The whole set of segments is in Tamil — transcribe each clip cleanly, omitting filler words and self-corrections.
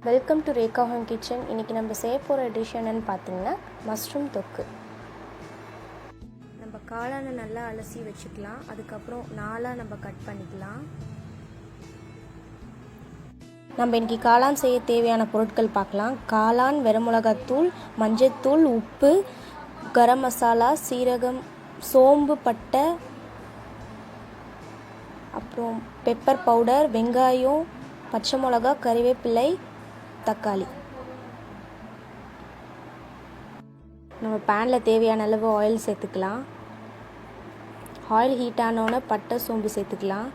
Welcome to Rekha home kitchen. இன்றைக்கி நம்ம செய்ய போகிற டிஷ் என்னன்னு பார்த்தீங்கன்னா மஷ்ரூம் தொக்கு. நம்ம காளானை நல்லா அலசி வச்சுக்கலாம். அதுக்கப்புறம் நாளாக நம்ம கட் பண்ணிக்கலாம். நம்ம இன்றைக்கி காளான் செய்ய தேவையான பொருட்கள் பார்க்கலாம். காளான், வெரமிளகாத்தூள், மஞ்சத்தூள், உப்பு, கரம் மசாலா, சீரகம், சோம்பு, பட்டை, அப்புறம் பெப்பர் பவுடர், வெங்காயம், பச்சை மிளகா, கறிவேப்பிலை, தக்காளி. நம்ம பேனில் தேவையான அளவு ஆயில் சேர்த்துக்கலாம். ஆயில் ஹீட் ஆனோடனே பட்டை, சோம்பு சேர்த்துக்கலாம்.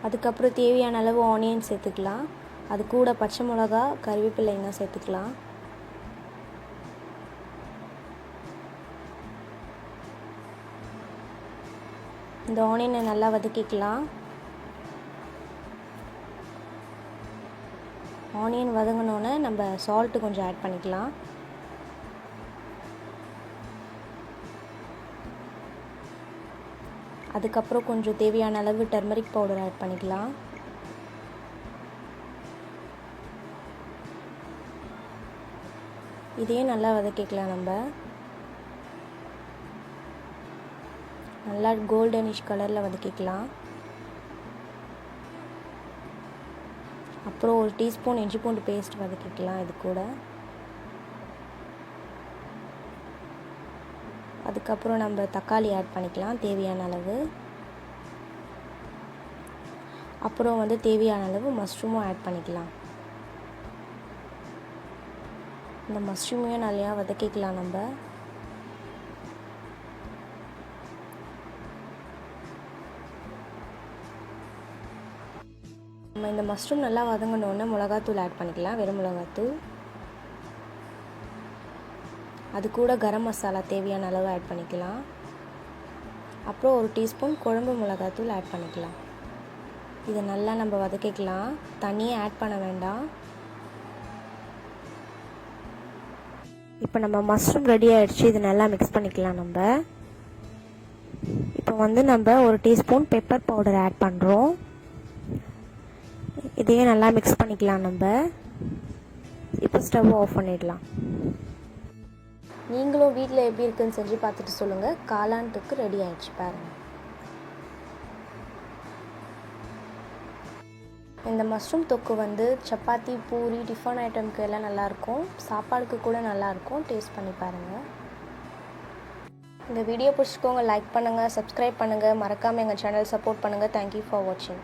அதுக்கப்புறம் தேவையான அளவு ஆனியன் சேர்த்துக்கலாம். அது கூட பச்சை மிளகா, கறிவேப்பிலைங்க சேர்த்துக்கலாம். இந்த ஆனியனை நல்லா வதக்கிக்கலாம். ஆனியன் வதங்கினோன்னே நம்ம சால்ட்டு கொஞ்சம் ஆட் பண்ணிக்கலாம். அதுக்கப்புறம் கொஞ்சம் தேவையான அளவு டர்மரிக் பவுடர் ஆட் பண்ணிக்கலாம். இதையும் நல்லா வதக்கிக்கலாம். நம்ம நல்லா கோல்டனிஷ் கலரில் வதக்கிக்கலாம். அப்புறம் ஒரு டீஸ்பூன் இஞ்சி பூண்டு பேஸ்ட் வதக்கிக்கலாம். இது கூட அதுக்கப்புறம் நம்ம தக்காளி ஆட் பண்ணிக்கலாம் தேவையான அளவு. அப்புறம் தேவையான அளவு மஷ்ரூமும் ஆட் பண்ணிக்கலாம். இந்த மஷ்ரூமையும் நல்லா வதக்கிக்கலாம். நம்ம இந்த மஷ்ரூம் நல்லா வதங்கினோடனே மிளகாத்தூள் ஆட் பண்ணிக்கலாம். வெறும் மிளகாத்தூள். அது கூட கரம் மசாலா தேவையான அளவு ஆட் பண்ணிக்கலாம். அப்புறம் ஒரு டீஸ்பூன் குழம்பு மிளகாத்தூள் ஆட் பண்ணிக்கலாம். இதை நல்லா நம்ம வதக்கிக்கலாம். தண்ணியை ஆட் பண்ண வேண்டாம். இப்போ நம்ம மஷ்ரூம் ரெடி ஆகிடுச்சு. இது நல்லா மிக்ஸ் பண்ணிக்கலாம். இப்போ நம்ம ஒரு டீஸ்பூன் பெப்பர் பவுடர் ஆட் பண்ணுறோம். இதையும் நல்லா மிக்ஸ் பண்ணிக்கலாம். இப்போ ஸ்டவ் ஆஃப் பண்ணிடலாம். நீங்களும் வீட்டில் எப்படி இருக்குன்னு செஞ்சு பார்த்துட்டு சொல்லுங்கள். காளான் தொக்கு ரெடி ஆகிடுச்சு பாருங்கள். இந்த மஷ்ரூம் தொக்கு சப்பாத்தி, பூரி, டிஃபன் ஐட்டமுக்கு எல்லாம் நல்லாயிருக்கும். சாப்பாடுக்கு கூட நல்லாயிருக்கும். டேஸ்ட் பண்ணி பாருங்கள். இந்த வீடியோ பிடிச்சிக்கோங்க. லைக் பண்ணுங்கள், சப்ஸ்கிரைப் பண்ணுங்கள். மறக்காமல் எங்கள் சேனல் சப்போர்ட் பண்ணுங்கள். தேங்க்யூ ஃபார் வாட்சிங்.